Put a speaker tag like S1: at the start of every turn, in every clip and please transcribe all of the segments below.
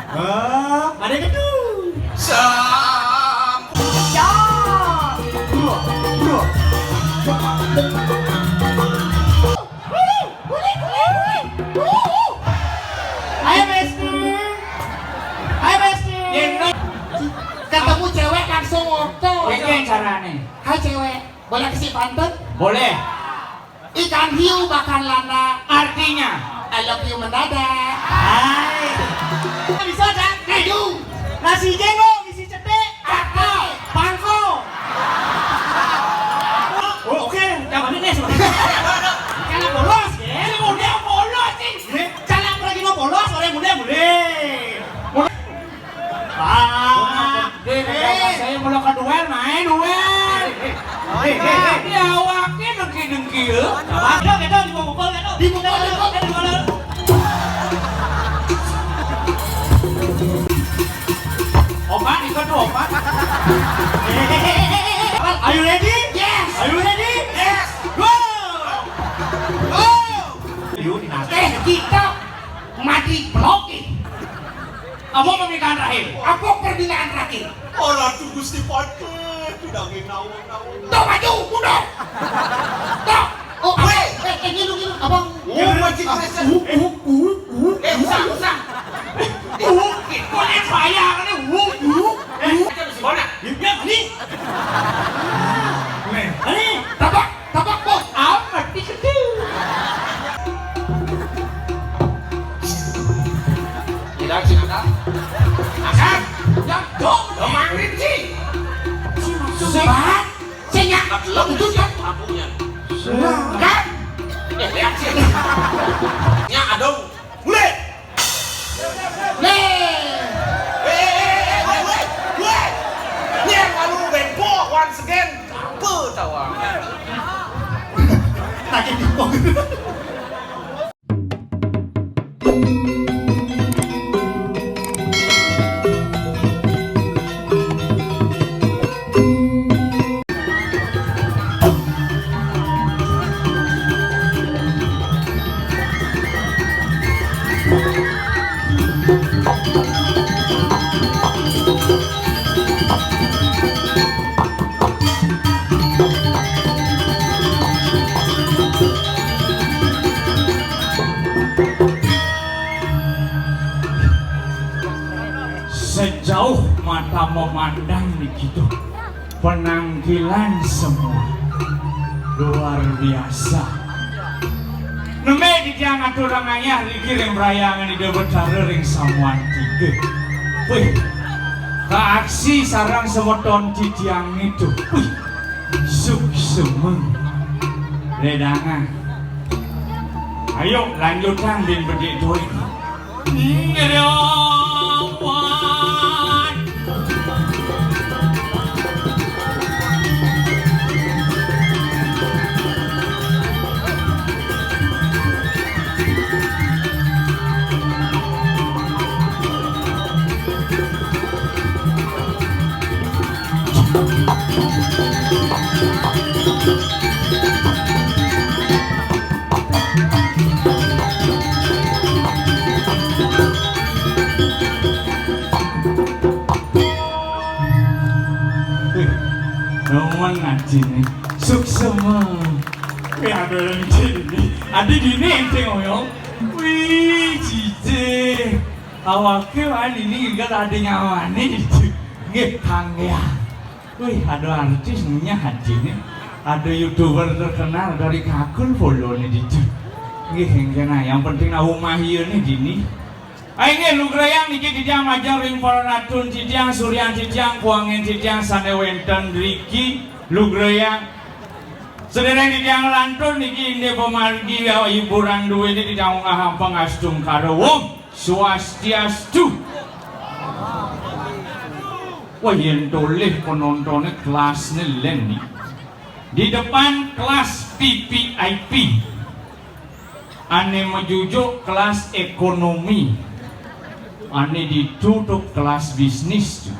S1: Ada gitu. Ayo Besti. Ayo Besti. Ketemu cewek langsung foto.
S2: Ini caranya.
S1: Hai cewek, boleh kasih pantun?
S2: Boleh.
S1: Ikan hiu makan lana.
S2: Artinya
S1: I love you mendadak.
S2: hai.
S1: Bisa kan? Ayo.
S2: Nasi jengkol isi cetek.
S1: Kakak.
S2: Pangko. Oh, oke, jangan ini sebenarnya.
S1: Kalau bolos, ya.
S2: Ini muda bolos sih.
S1: Kalau pergi mau bolos, orang muda boleh.
S2: Saya mulai ke duel, main duel. Dia awaknya dengki-dengki ya. Kita dipukul, dipukul. Obat, ikut obat. Are you ready?
S1: Yes.
S2: Are you ready?
S1: Yes.
S2: Go! Go!
S1: Kita mati blocking.
S2: Apa pemilikan terakhir?
S1: Apa perbinaan terakhir?
S3: Orang tuh Gusti Pati tidak nginaung-naung.
S1: Tuh maju, mundur. Tuh. Oh, gilu abang.
S3: Oh, wajib presen.
S1: Usah.
S2: Kau yang saya kan
S3: Kita mesti mana?
S2: Ya, ini. Ini.
S1: Tabak bos.
S2: Amat dikecil.
S3: Tidak sih ada.
S1: Angkat. Yang dong.
S3: Kemarin sih.
S1: Sebat. Senyak. Lo itu kan.
S3: Lampunya.
S1: Kan?
S3: Lihat sih. Nya adong. Mulai. Weh. Nya kalu bempo once again. Apa tawang?
S1: Lagi dipok.
S2: Sejauh mata memandang begitu, penampilan semua luar biasa. Nembe di tiang aturang ayah dikirim rayangan di bercara ring samuan tiga. Wih, keaksi sarang semeton di tiang itu. Wih, semeng redangan. Ayo lanjutkan bin bedik doi. Ngeriawan. Nawan ngaji nih, suksema. Ada yang gini, ada gini ente ngoyong. Wih, cice. Awaknya mana ini enggak ada nyawa nih itu. Nggak tangga. Wih, ada artisnya haji nih. Ada YouTuber terkenal dari Kakul follow nih itu. Nggak yang penting aku mahir nih gini. Ayo lu gerayang niki titiang majang ring paranatun titiang suryan titiang kuangin titiang sanewenten riki lu gerayang sedereng titiang lantun niki inde pemargi hiburan duwe ini titiang ngahampang astung karawong swastiastu. Wah yang toleh penontonnya kelasnya len nih di depan kelas PPIP ane mejujuk kelas ekonomi. Ane ditutup kelas bisnis tuh.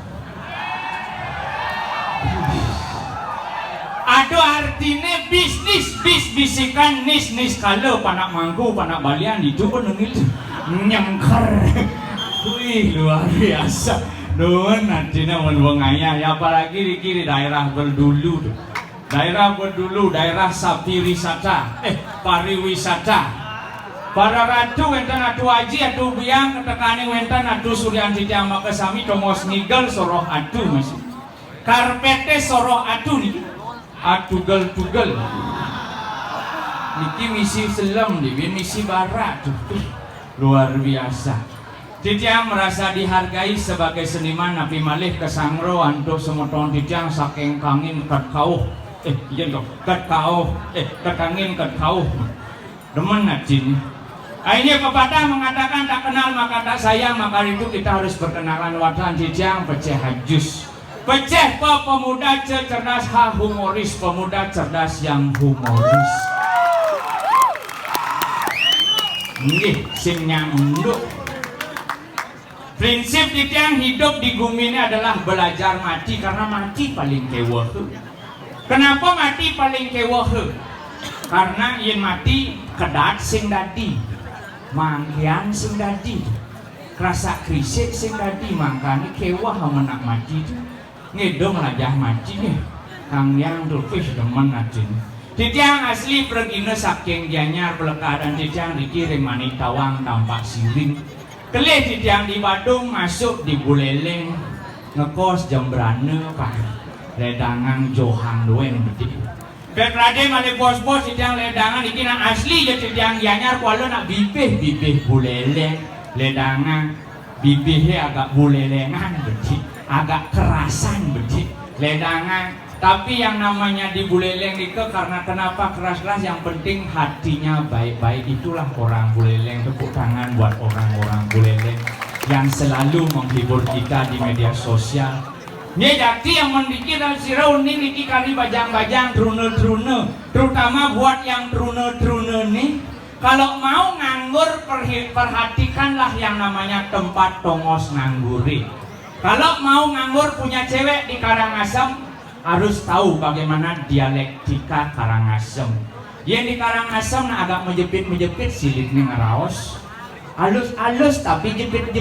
S2: Ada artinya bisnis bisikan nis kalau panak mangku panak balian itu pun itu nyengker. Wih, luar biasa. Nuhun artinya menwengaya ya, apalagi di kiri daerah Berdulu tuh. Daerah Berdulu, daerah pariwisata. Para ratu wenten atu aji atu biang ketekani wenten atu suryan titiang makasami tongos ngigel soroh atu masih. Karpete soroh atu nih. Tugel. Niki misi selam nih, misi barat tuh. Luar biasa. Titiang merasa dihargai sebagai seniman napi malih kesangro antuk semoton titiang saking kangin ket kauh. Iya dong, ket kangin ket kauh. Demen najin. Akhirnya pepatah mengatakan tak kenal maka tak sayang, maka itu kita harus berkenalan wadah titiang peceh hajus. Peceh pemuda cerdas humoris, pemuda cerdas yang humoris. Nggih, sing nyanduk. Prinsip titiang hidup di bumi ini adalah belajar mati, karena mati paling keweh. Kenapa mati paling keweh? Karena yen mati kedat sing dadi, mangkian sing dadi, kerasa krisik sing dadi, mangkane keweh menak mati. Ngedong lajah mati nih, kang yang tulpis demen najin. Titiang asli pergina saking Gianyar Peleka dan titiang dikirim Manitawang tampak siring. Kelih titiang di Badung masuk di Buleleng ngekos Jembrane Pak ledangan Johang Duen betik. Ket rade male bos-bos titiang ledangan dikira asli ya titiang Gianyar kuala nak bibih Buleleng ledangan bibihnya agak bulelengan betik, agak kerasan betik ledangan. Tapi yang namanya di Buleleng itu karena kenapa keras-keras, yang penting hatinya baik-baik. Itulah orang Buleleng. Tepuk tangan buat orang-orang Buleleng yang selalu menghibur kita di media sosial. Ini jadi yang mendikir dan sirau ini niki kali bajang-bajang trune-trune, terutama buat yang trune-trune nih. Kalau mau nganggur perhatikanlah yang namanya tempat tongos ngangguri. Kalau mau nganggur punya cewek di Karangasem, harus tahu bagaimana dialektika Karangasem. Yang di Karangasem nah agak menjepit silit nih ngeraos. Halus tapi jepit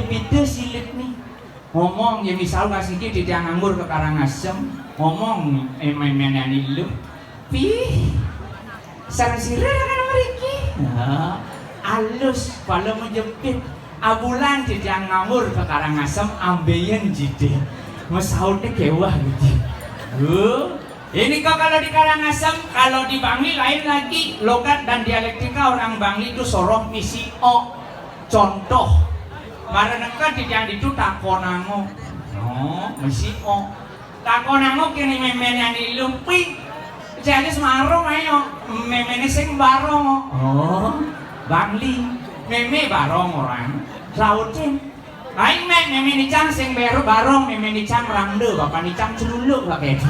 S2: silit nih. Ngomong ya misal kasih kita tidak nganggur ke Karangasem, ngomong main-mainan lu. Pih. Sarang sirah kan meriki. Halus kalau menjepit. Abulan tidak nganggur ke Karangasem ambeien jide. Mesautnya kewah gitu. Ini kok kalau di Karangasem, kalau di Bangli lain lagi. Logat dan dialektika orang Bangli itu soroh misi o. Contoh karena yang itu takonango. Misi o. Takonango kini memen yang dilumpi. Jadi semarung ayo memen sing barong. Bangli meme barong orang sautin. Aing meme nicang sing beru barong, meme nicang rangde, bapak nicang celuluk lah kayak.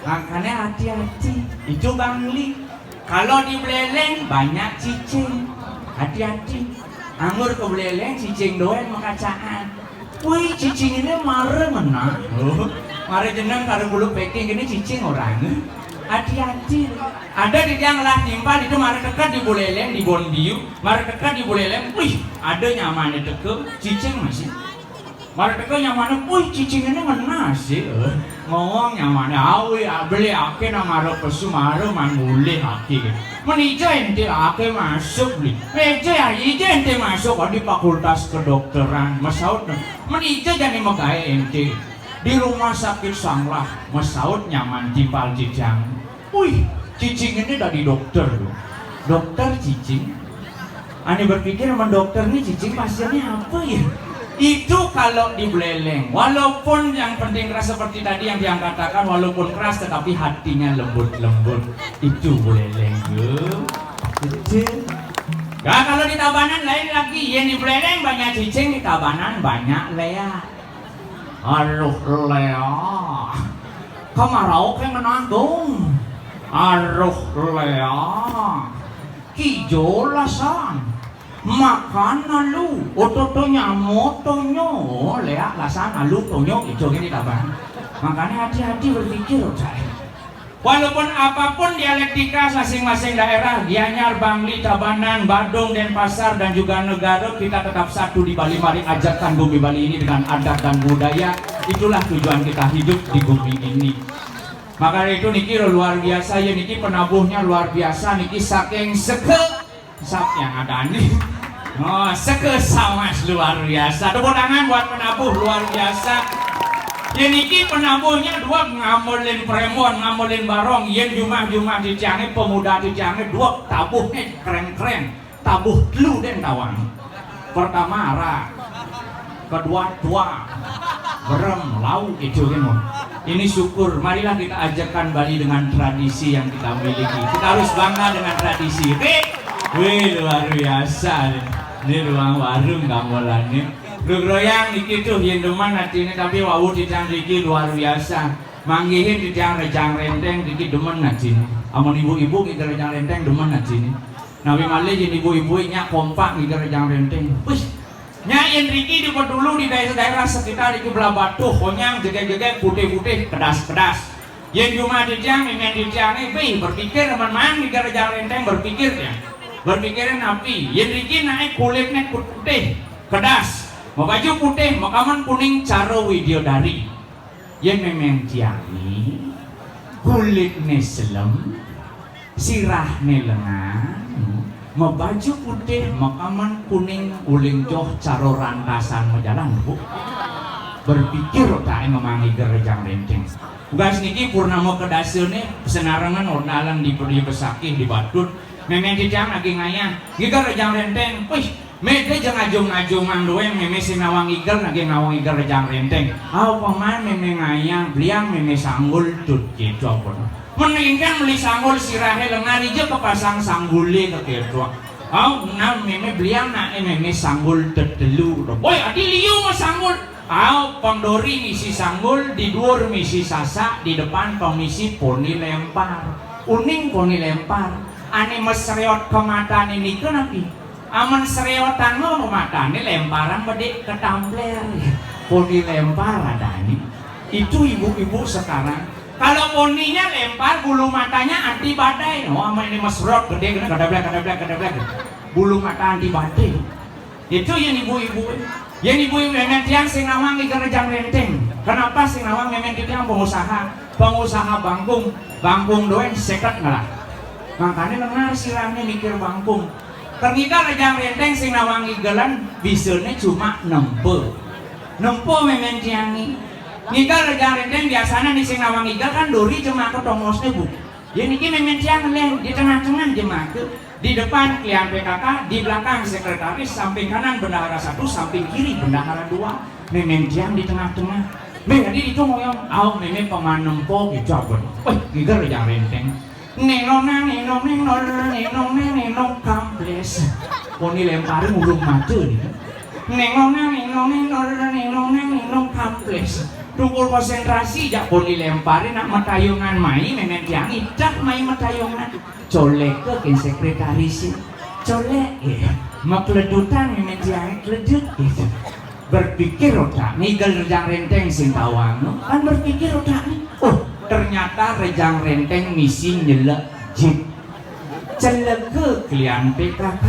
S2: Makanya hati-hati, itu Bangli. Kalau di Buleleng banyak cicing, hati-hati. Anggur ke Buleleng cicing doang makacaan. Wih cicing ini marah mana? Marah jeneng karo bulu peking gini cicing orang. Hati-hati. Ada di yang lah timpal itu marah dekat di Buleleng di Bonbiu, marah dekat di Buleleng. Wih ada nyamannya deket cicing masih. Marah dekat nyamannya, wih cicing ini mana sih? Ngomong nyamannya, awi beli ake na marah pesu marah manggule ake. Menija ente ake masuk beli. Meja ente masuk di fakultas kedokteran. Masaud, menija jadi megaya ente di rumah sakit Sanglah. Masaud nyaman timpal cicing. Wih, cicing ini dari dokter loh. Dokter cicing. Ane berpikir sama dokter nih cicing pasiennya apa ya? Itu kalau di Buleleng, walaupun yang penting keras seperti tadi yang dia katakan, walaupun keras tetapi hatinya lembut-lembut. Itu Buleleng kecil. Nah kalau di Tabanan lain lagi, yang di Buleleng banyak cicing, di Tabanan banyak lea. Aduh lea, kemarau kayak menanggung. Aduh lea, kijolasan. Makan lu, ototonya motonyo, lea lasan alu tonyo itu gini kapan? Makanya hati-hati berpikir, Walaupun apapun dialektika masing-masing daerah, Gianyar, Bangli, Tabanan, Badung, Denpasar, dan juga negara, kita tetap satu di Bali. Mari ajakkan bumi Bali ini dengan adat dan budaya. Itulah tujuan kita hidup di bumi ini. Maka itu niki luar biasa ya, niki penabuhnya luar biasa, niki saking sak yang ada nih. Oh, samas luar biasa. Tepuk tangan buat penabuh luar biasa. Yen iki penabuhnya dua ngamulin premon, ngamulin barong, yen jumah-jumah di Ciange, pemuda di Ciange dua tabuhnya keren-keren, tabuh telu den tawang. Pertama ara, kedua tua, berem, lau itu kan. Ini syukur, marilah kita ajarkan Bali dengan tradisi yang kita miliki. Kita harus bangga dengan tradisi. Wih luar biasa, ini ruang warung gamelannya. Gegroyang niki tuh yang deman natine tapi wau tijang niki luar biasa. Manggihin tijang rejang renteng niki demen natine. Amun ibu-ibu niki rejang renteng demen natine. Nabi malih jadi ibu-ibu nya kompak niki rejang renteng. Wis nyain niki di dulu di daerah sekitar iki belah batu honyang jege-jege putih-putih kedas-kedas. Yen cuma tijang memen tijang ini berpikir teman-teman niki rejang renteng berpikir ya. Berpikirin api. Yen niki naik kulitnya putih kedas. Mau baju putih, mau kaman kuning caro widodari. Yang memang tiangi kulitnya selem, sirahnya lengan. Mau baju putih, mau kaman kuning uling joh caro rantasan majalan bu. Berpikir tak memangi gerejang renteng. Gas niki purnama kedasune senarangan ornalan di Besakih di Batut. Memang dijang lagi ngayah, giga rejang renteng. Wih, mete jangan ajung-ajungan doang meme sinawang igal lagi ngawang igal rejang renteng. Aw paman meme ngayang beliang meme sanggul tut gitu apa. Meningkan beli sanggul sirahe lengan aja kepasang sanggule ke gitu. Aw nah meme beliang nak meme sanggul tetelu. Boy adi liu mah sanggul. Aw pangdori misi sanggul di dhuwur misi sasak di depan pemisi poni lempar. Uning poni lempar. Ane mesreot ke mata ini ke nabi. Aman sereotan lo matanya lemparan bedek ketampler. Poni lempar ada ini. Itu ibu-ibu sekarang. Kalau poninya lempar bulu matanya anti badai. Oh aman ini mesrot gede kadang-kadang. Bulu mata anti badai. Itu yang ibu-ibu. Yang ibu-ibu yang tiang sing nawang di gerejang renteng. Kenapa sing nawang memang tiang pengusaha bangkung doang seket ngalah. Makanya lengar silangnya mikir bangkung. Ternyata rejang renteng sing nawangi gelan bisanya cuma nempe memang tiangi. Nika rejang renteng biasanya di sing nawangi gel kan dori cuma ke tongosnya bu. Ya niki memang tiang leh di tengah-tengah jemaah di depan klien PKK, di belakang sekretaris, samping kanan bendahara 1, samping kiri bendahara 2. Memang tiang di tengah-tengah. Jadi itu ngoyong, memang paman nempo gitu apa? Nika rejang renteng. Nenong kamples. Poni lemparin ulung matu nih. Nenong kamples. Tunggu konsentrasi jak poni lemparin nak matayungan mai memang tiangi dak mai matayungan. Colek ke sekretaris. Colek ya. Makledutan memang tiangi kledut gitu. Berpikir otak nigel rejang renteng sing tawang kan berpikir otak nih. Ternyata rejang renteng misi nyelek jip celek ke klien PKK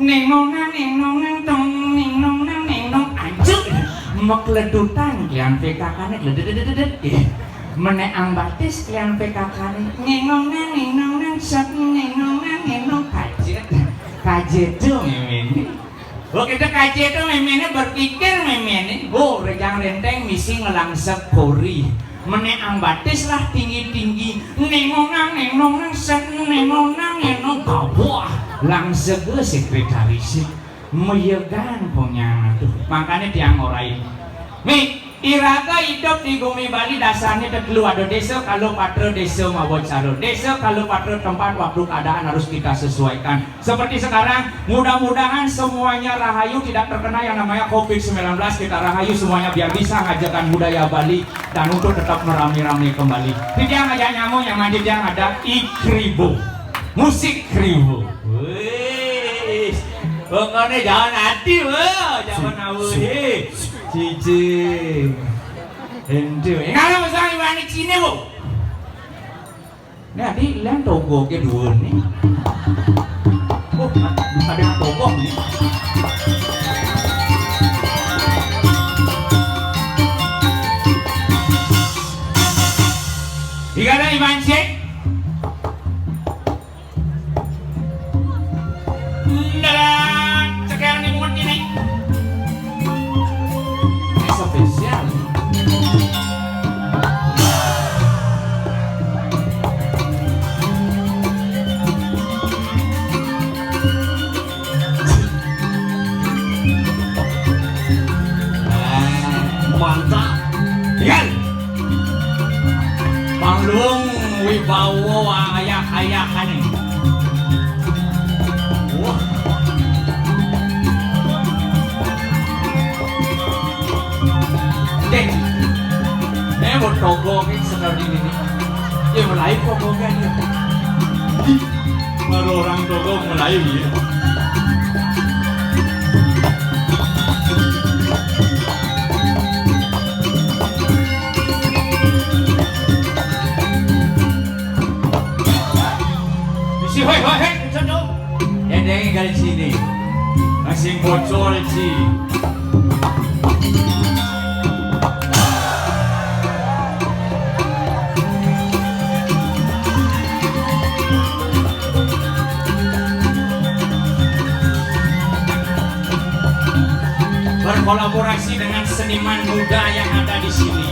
S2: nih nenong anjuk makledutan klien PKK nih ledet meneang batis klien PKK nih nenong sat nenong kajet tuh memene. Oke itu kajet tuh memene berpikir memene. Rejang renteng misi ngelangsep kori. Meneang batis lah tinggi-tinggi nenong set nenong bawah langsung ke sekretaris meyegan punya tuh makanya tiang orang ini iraga hidup di bumi Bali dasarnya terkelu ada desa kalau patra desa maupun caro desa kalau patra tempat waktu keadaan harus kita sesuaikan seperti sekarang mudah-mudahan semuanya rahayu tidak terkena yang namanya COVID-19 kita rahayu semuanya biar bisa ngajakan budaya Bali dan untuk tetap merami-rami kembali tidak ngajak nyamuk yang manjit yang ada ikribo musik kribo pokoknya jangan hati jangan awuhi cici ente ngala masang iwani cine bu Nah, di lan togo ke dua nih. Oh, ada yang togo nih. Tiga ada Iman Cek. Dadah, sekarang nih mungkin ini. Spesial.
S3: Mantap.
S2: Yan. Panglung wibawa ayak-ayakan ini. Wah. Dek. Một togo cái scenario ini. Dia mulai togo kan ya. Baru orang togo mulai ya. Hei, Cendol. Yang dari sini masih bocor sih. Berkolaborasi dengan seniman muda yang ada di sini.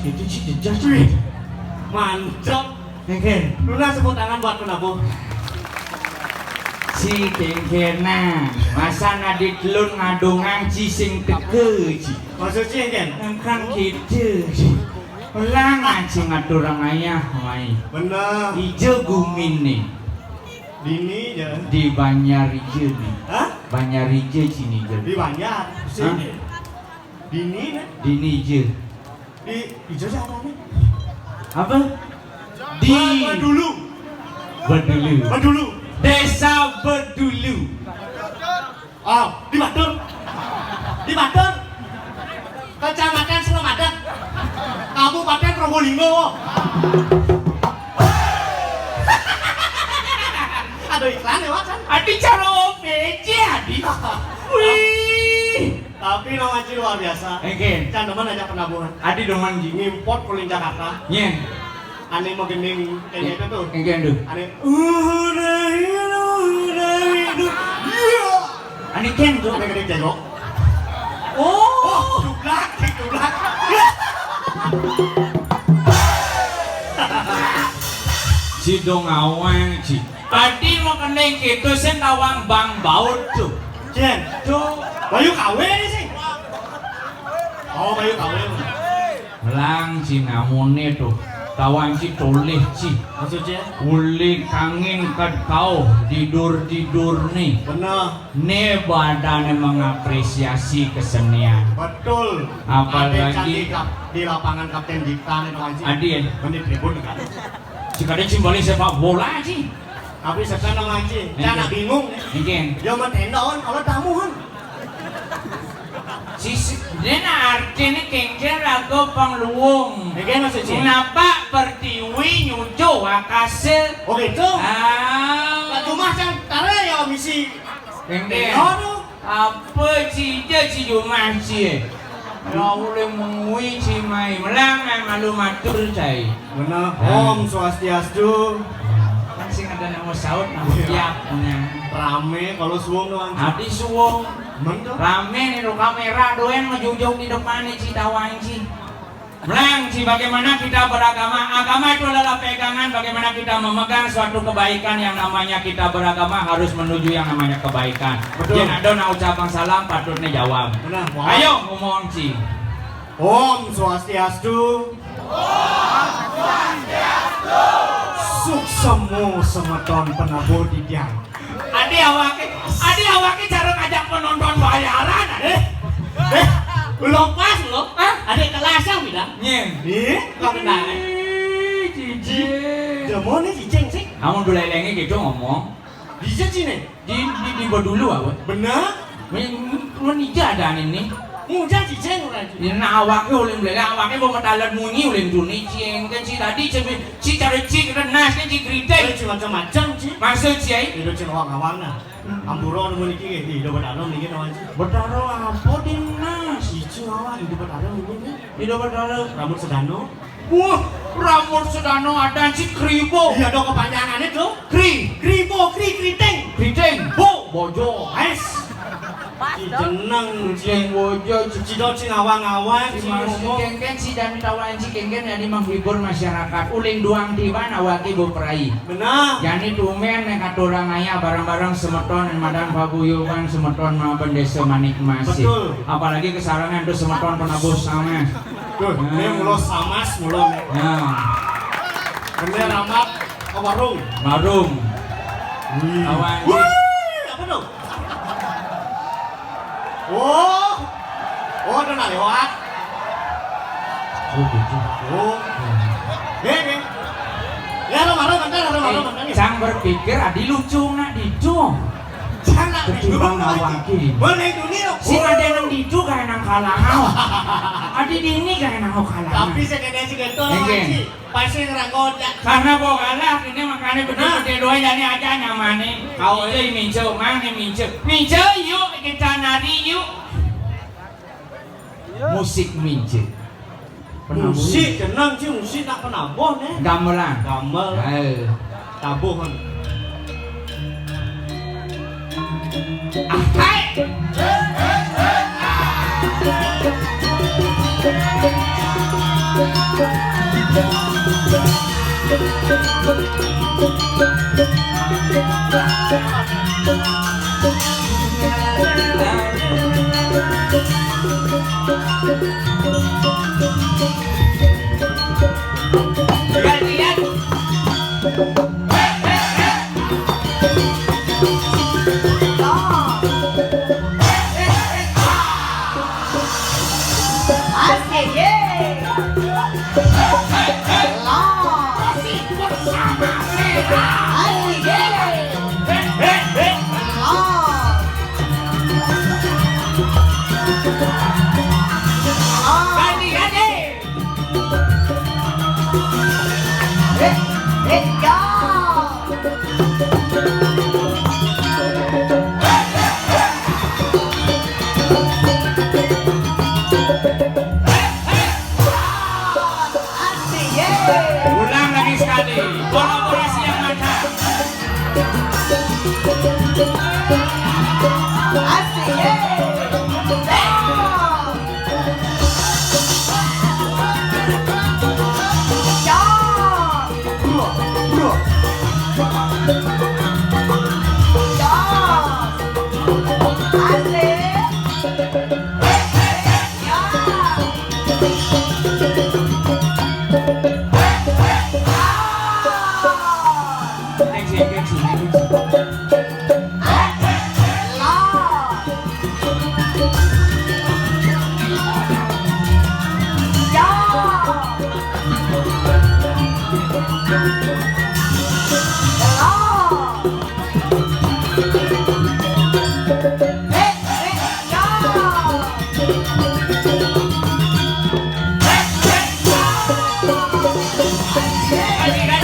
S2: Itu sih jejak cuy.
S3: Mantap.
S2: Kengken,
S3: Luna sebut tangan buat penabuh.
S2: si kengkena masa nadit lun ngadongang ci sing teke ci.
S3: Maksudnya kan?
S2: Kan gitu ci. Ulang aja ngaturang ayah mai.
S3: Bener.
S2: Ijo gumin nih.
S3: Dini ya.
S2: Di Banyarije nih.
S3: Hah?
S2: Banyarije sini je.
S3: Di Banjar. Sini. Dini nih.
S2: Dini je.
S3: Di Jogja apa nih?
S2: Apa? Di
S3: Bedulu.
S2: Bedulu.
S3: Bedulu.
S2: Desa Bedulu.
S3: Oh, di Batur. Di Batur. Kecamatan Selamadan. Kabupaten Probolinggo. Ada iklan lewat kan?
S2: Adi cara OPC Adi. Wih.
S3: Tapi nama Ci luar biasa.
S2: Oke.
S3: Can teman aja penabuhan.
S2: Adi doman ji.
S3: Ngimport kuling Jakarta.
S2: Nye.
S3: Ane mau gending kayaknya itu tuh.
S2: Oke ndu.
S3: Ane udah hidup. Iya.
S2: Ani ken tuh.
S3: Ane gede jengok.
S2: Oh.
S3: Jublak.
S2: Si dong awang si. Adi mau kening gitu sen tawang bang baut tuh.
S3: Jen,
S2: Tuh.
S3: Bayu KW nih sih. Oh, Bayu KW.
S2: Melang si namune tuh. Tawang si toleh si.
S3: Maksudnya?
S2: Uli kangin kad kau tidur nih.
S3: Bener.
S2: Ne badannya mengapresiasi kesenian.
S3: Betul.
S2: Apalagi-
S3: Ada cantik di lapangan Kapten Dikta nih kawan sih.
S2: Adi ya.
S3: Menit ribut kan.
S2: Jika dia simbolis sepak bola sih.
S3: Tapi sekarang ngaji, jangan bingung nih.
S2: Mungkin.
S3: Dia mah tendon, kalau tamu kan.
S2: Dina artinya kengkeng lagu pangluwung.
S1: Oke maksud Ci.
S2: Kenapa pertiwi nyucu wakase?
S1: Oh gitu.
S2: Ah,
S1: Cuma sang tara ya misi.
S2: kengkeng.
S1: Aduh.
S2: Apa cija cuma cie? Ya boleh mengui cimai melang malu matur cai.
S1: Benar. Om Swastiastu.
S2: Kan sing ada nama saud nama tiapnya.
S1: Rame kalau suwung doang.
S2: Abdi suwung.
S1: Mantap.
S2: Rame nih lo kamera doen ngejung-jung di depan nih Citawang Ci. Melang Ci, bagaimana kita beragama? Agama itu adalah pegangan bagaimana kita memegang suatu kebaikan yang namanya kita beragama harus menuju yang namanya kebaikan.
S1: Betul.
S2: Jangan ada ucapan salam patutnya jawab.
S1: Benar.
S2: Ayo ngomong Ci.
S1: Om Swastiastu. Suksemu semeton penabur didiang.
S2: Adi awake cara ngajak penonton bayaran
S1: Belum pas lo. Ada kelas yang bilang.
S2: Nyeng.
S1: Kau kenal?
S2: Cici.
S1: Jamu nih cicing sih.
S2: Kamu dulu lagi gitu ngomong.
S1: Bisa sini.
S2: Di dulu apa?
S1: Benar.
S2: Menikah ada ini.
S1: Mudah cicing orang itu.
S2: Nah awaknya oleh bela awaknya mau metalat munyi oleh dunia cing kan si tadi si cara cing kan nas kan cing kritik.
S1: Itu macam-macam sih.
S2: Maksud sih?
S1: Itu cing awang-awang nah. Ampuro nemu niki di dompet alam niki nawan sih.
S2: Bertaruh apa di nas?
S1: Cicing awang di dompet alam niki.
S2: Di bertaruh.
S1: Rambut sedano.
S2: Wah, rambut sedano ada si kribo.
S1: Iya dong kepanjangannya tuh.
S2: Kribo,
S1: kriting.
S2: kriting. Bojo.
S1: Es. Jeneng
S2: Cing bojo.
S1: cici do cing awang-awang
S2: Si
S1: cing
S2: Mas
S1: ngomong.
S2: Kengken si dan tawain si Kengken jadi menghibur masyarakat. Uling duang tiban awaki beperai.
S1: Benar.
S2: Yani tumen nek katurang aya barang-barang semeton madang paguyuban semeton mah desa manikmasi.
S1: Betul.
S2: Apalagi kesarangan tuh semeton penabus sama.
S1: Tuh, ini mulo samas mulo nih.
S2: Nah,
S1: Bener ramat ke warung.
S2: marung. Awan.
S1: Wih, apa tuh? Oh, udah nak lewat.
S2: Oh, gitu.
S1: Oh, nih. Ya, marung.
S2: Sang berpikir adi lucu nak dicu.
S1: Jangan
S2: Ketimbang awaki.
S1: Boleh dunia.
S2: Si ada nang dicu kayak nang kalangau. Adi dini kayak nang kalangau.
S1: Tapi sekedar si gento
S2: Oke.
S1: sih. Pasti ngerangkot.
S2: Karena kok kalah ini makanya benar kedua jadi aja nyamane. Kau ini mince, mana mince yuk kita nari yuk. Musik mince.
S1: Musik jeneng sih musik tak penabuh nih.
S2: Gamelan.
S1: Gamel tabuh kan.
S2: Hai. Ulang lagi sekali. Kolaborasi yang mantap. Next.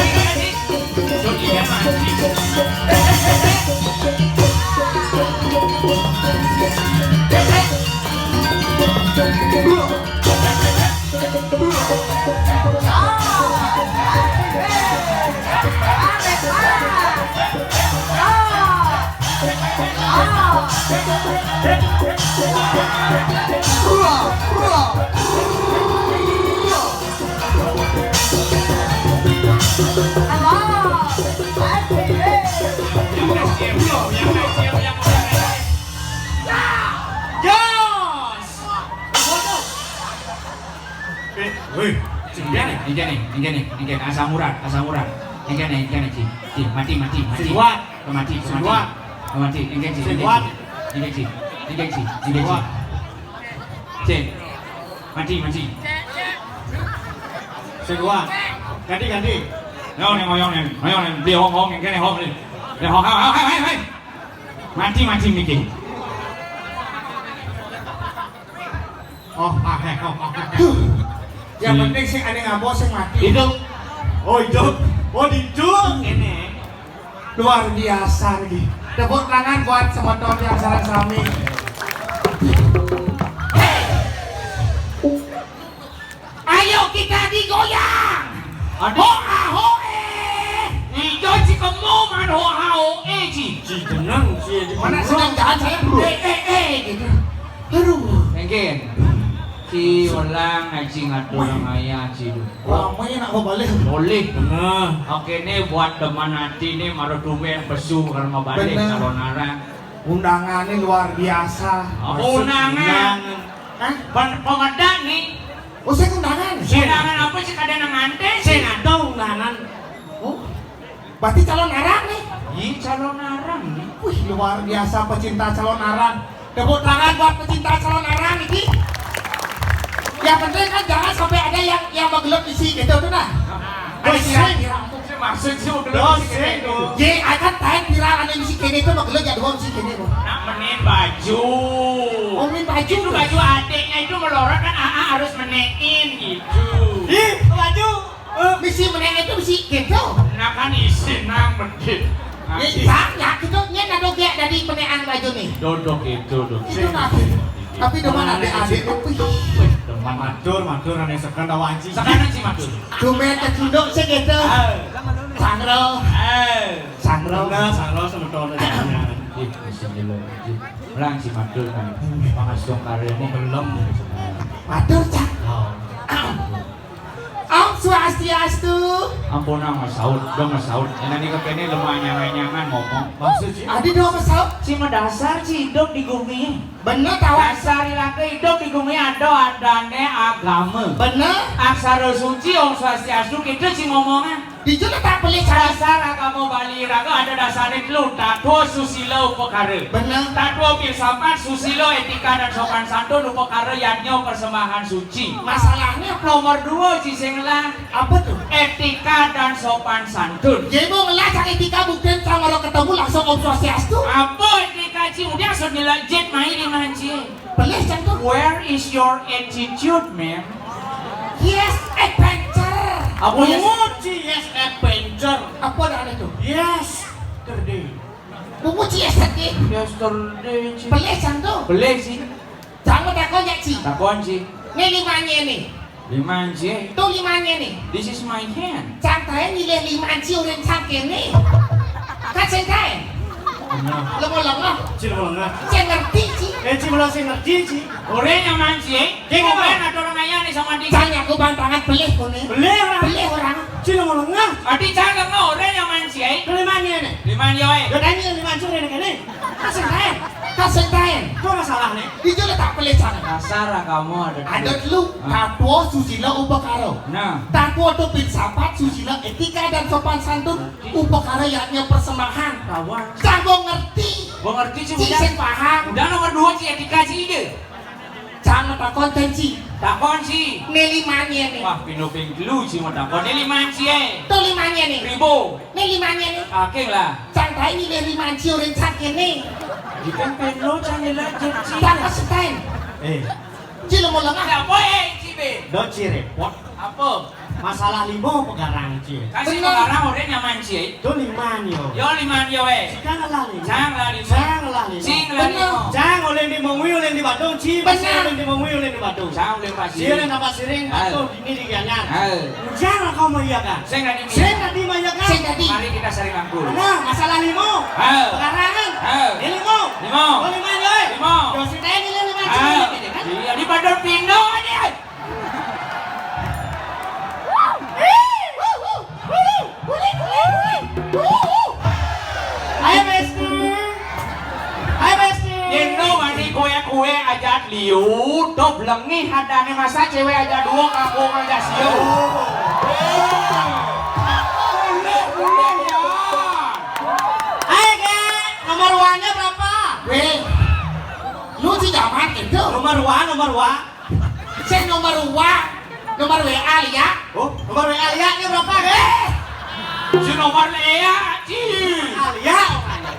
S2: Gaji. Jod ikan mancing. Ini asam urat. Ini Ci, mati.
S3: Siwat.
S2: Mati. Ini Ci. Mati.
S3: Segua. Ganti.
S2: Ngoyong nih, beli hong yang kene hong nih. Ya hong, hai. Mati mikir.
S3: Oh. Yang penting sih ada ngabos yang mati.
S2: Hidup.
S3: Oh hidup. Oh hidup.
S2: Ini.
S3: Luar biasa lagi. Tepuk tangan buat semotor yang sarang-sarami.
S1: Ayo kita digoyang. Hoa-hoe.
S2: Ijo si kamu man hoa-hoe Ci.
S3: Si tenang si.
S1: Mana sedang jalan saya bro. Gitu. Aduh.
S2: Mungkin. Ci ulang ngaji ngatur ngaya Ci.
S3: Ramai nak balik.
S2: Boleh.
S3: Benar.
S2: Oke nih buat teman hati nih maru dume besu kalau mau balik
S3: Bener.
S2: calon arang.
S3: Undangannya luar biasa.
S2: Undangan.
S3: Hah?
S2: Pengedak nih.
S3: Oh saya undangan.
S2: Undangan apa sih kadang ngante?
S3: Saya nggak tahu undangan. Oh. Berarti calon arang nih.
S2: Ih calon arang nih.
S3: Wih luar biasa pecinta calon arang. Tepuk tangan buat pecinta calon arang ini. Yang penting kan jangan sampai ada yang menggelut isi gitu tuh nah. Ada kira-kira.
S2: Maksud sih mau gelut sih.
S3: Ye akan tahan viral ada misi kene itu menggelut ya doang misi kene.
S2: Nak menin baju.
S3: Oh min baju.
S2: Itu baju adiknya itu melorot kan harus menein gitu.
S3: Ih baju. Misi meneng itu misi gitu.
S2: Nah kan isi nang medit.
S3: Ye ya gitu nya nado ge dari penean baju nih.
S2: Dodok itu dok.
S3: Itu nanti. Tapi depan adik-adik tapi
S2: Matur aneh sekarang tawa anjing.
S3: sekarang sih matur. Cuma kecunduk sih gitu. Sangro. Sangro sebetul aja.
S2: Bismillah. Ulang si matur kan. Pangasong karya ini belum.
S3: Matur cak. Om Swastiastu.
S2: Ampun Mas Saud, dong Mas Saud. Yang nanti kekene lemah nyangan ngomong. Maksud sih.
S3: Adi dong Mas Saud.
S2: Si dasar si hidup di bumi.
S3: Bener tawa.
S2: Dasar ilake hidup di bumi adane agama.
S3: Bener.
S2: Aksara suci Om Swastiastu kita sih ngomongan.
S3: Dijul tak beli cara.
S2: Dasar agama Bali raga ada dasarnya dulu. Tato susilo upakara.
S3: Bener.
S2: Tato filsafat susilo etika dan sopan santun upakara yadnya persembahan suci.
S3: Masalahnya
S2: Nomor 2 cisenglah
S3: apa tuh?
S2: etika dan sopan santun.
S3: Jadi mau ngelacak etika buktiin kalau ketemu langsung Om Swastiastu.
S2: Apa etika ci udah asal dilajit main di manci.
S3: Beles cantum.
S2: Where is your attitude, man?
S3: Yes, adventure.
S2: Apa ya?
S3: Yes, adventure. Apa ada itu?
S2: Yes. Yesterday.
S3: Memuji yesterday.
S2: Yesterday. Ci.
S3: Beles cantum.
S2: Boleh sih.
S3: Jangan takut ya Ci.
S2: Takon sih.
S3: Ini limanya nih.
S2: Liman sih.
S3: Tuh limanya nih.
S2: This is my hand.
S3: Cantai nilai liman Ci udah cangkin nih. Kan cantai. Lemah-lemah.
S4: Ci lemah.
S3: Saya ngerti Ci.
S4: Ci belum saya ngerti Ci.
S2: Orangnya manci. Kau kan ada orang ayah nih sama dia.
S3: Tanya aku bantangan belih kone.
S4: Boleh lah.
S3: Belih orang.
S4: Ci lemah.
S2: Adi jangan nggak orangnya manci.
S4: Kelimanya nih.
S2: Liman yoy.
S4: Gadanya lima curi nih kene.
S3: Kasih tahan.
S4: Kau masalah nih.
S3: Dijol tak boleh cara.
S2: Dasar kamu ada.
S3: Ada dulu tatwa susila upakara.
S2: Nah.
S3: Tatwa itu filsafat susila etika dan sopan santun upakara yaknya persembahan.
S2: Kawan.
S3: Jangan ngerti.
S2: Gua ngerti sih
S3: Ci
S2: udah.
S3: saya paham.
S2: Udah nomor 2 sih etika sih ide.
S3: Jangan tak konten Ci.
S2: Takon sih.
S3: Ini limanya nih.
S2: Wah pinoping dulu sih mau takon. Ini liman sih
S3: Tuh limanya nih.
S2: Ribu.
S3: Ini limanya nih.
S2: Oke lah.
S3: Cantai nilai liman Ci udah cangkin nih.
S2: Ditempel lo jangan lagi sih.
S3: Tak kasih tahan.
S4: Eh,
S3: Ci lemah-lemah.
S2: Ada apa sih be?
S4: do ci repot.
S2: Apa?
S4: Masalah limo pegarang cie.
S2: Kasih pengarang udah nyaman sih.
S4: Itu liman yo.
S2: Yo liman yo eh.
S4: Jika ngalah limo.
S2: Jang lah limo.
S4: Jang ngalah limo.
S2: Cing lah limo.
S4: Jang oleh di Mongwi oleh di Badung. Ci masih oleh di Mongwi oleh di Badung.
S2: Jang oleh pasir.
S4: Ci oleh nama siring Badung ini di Gianyar. Jangan kau mayakan.
S2: Saya nggak dimilih.
S4: Saya tadi mayakan.
S1: Sing tadi.
S2: Mari kita sering rangkul.
S4: Nah, masalah limo. Pekarangan. Ini limo.
S2: Limo.
S4: Oh liman yo.
S2: Limo.
S4: Yo si teh ini liman ci gitu kan.
S2: Iya di Badung Pino aja.
S4: Ayo Besti. Ayo Besti.
S2: Yeno mani kue aja liu, do belengi hadane masa cewek aja dua kampung aja siu. Boleh ya.
S4: Ayo ke nomor uangnya berapa?
S1: Weh, lu sih zaman itu.
S4: Nomor uang.
S1: Saya nomor uang, nomor WA ya.
S4: Oh, nomor WA Alia-nya berapa ke?
S2: Si nomor Lea, ci.
S4: Alia.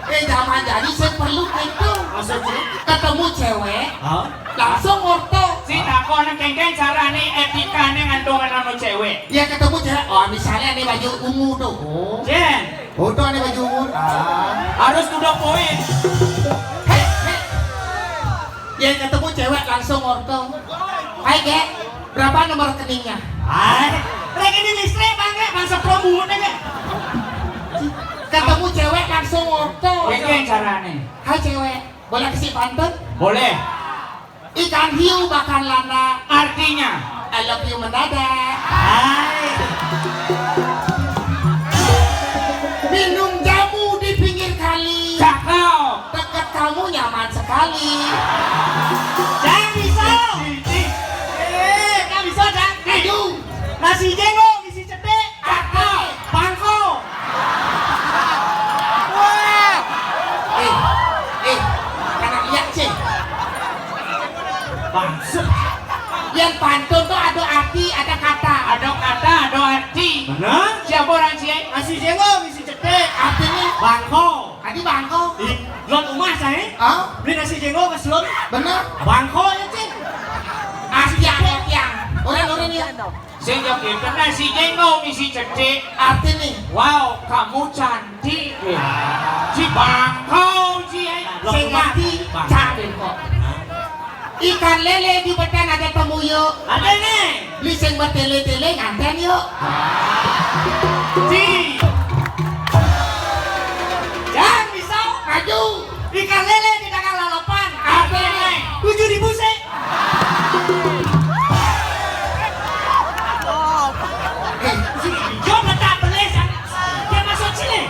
S1: Zaman jadi saya perlu itu.
S4: Maksudnya?
S1: Ketemu cewek,
S4: Hah?
S1: langsung orto.
S2: Si takon kengkeng carane etikane ngandungan anu cewek.
S1: Ya ketemu cewek, oh misalnya nih baju ungu tuh. Oh,
S2: Jen,
S1: tuh nih baju ungu.
S2: harus kudu poin.
S1: Hei. Ya ketemu cewek langsung orto. Hai Ge, berapa nomor rekeningnya?
S4: Hai. Rekening listrik bangke, bangsa promo nih.
S1: Ketemu cewek langsung orto.
S2: Kengkeng carane.
S1: Hai cewek, boleh kasih pantun?
S2: Boleh.
S1: Ikan hiu makan lana,
S2: Artinya,
S1: I love you mendadak.
S4: Hai.
S1: Minum jamu di pinggir kali,
S2: cakau.
S1: deket kamu nyaman sekali.
S4: Jangan bisa. Kan bisa Jang.
S1: Aduh,
S4: Nasi jenggo, isi cetek.
S1: kakak.
S4: Bangko.
S1: Karena lihat sih,
S4: Bangsa.
S1: yang pantun tuh ada arti, ada kata.
S2: Ada kata, ada arti.
S4: Benar?
S2: Siapa orang sih?
S4: Nasi jenggo, isi cetek.
S1: Artinya,
S4: Bangko.
S1: adi bangko.
S4: Ih, lot rumah saya.
S1: Oh,
S4: Beli nasi jenggo ke selon.
S1: bener.
S4: Bangko ya cing.
S1: Asiang, orang ya.
S2: Saya jawab karena si jenggo misi cetek.
S1: Arti nih,
S2: Wow, kamu cantik. Si bangkau si.
S1: sing arti cantik kok. Ikan lele di betan ada temu yuk.
S4: Ada nih.
S1: Beli sing bertele-tele nganten yuk.
S2: Si.
S4: Jangan bisa.
S1: Maju.
S4: Ikan lele di dagang lalapan.
S1: Apa nih?
S4: 7.000 sih. Jom letak belis. Dia masuk sini.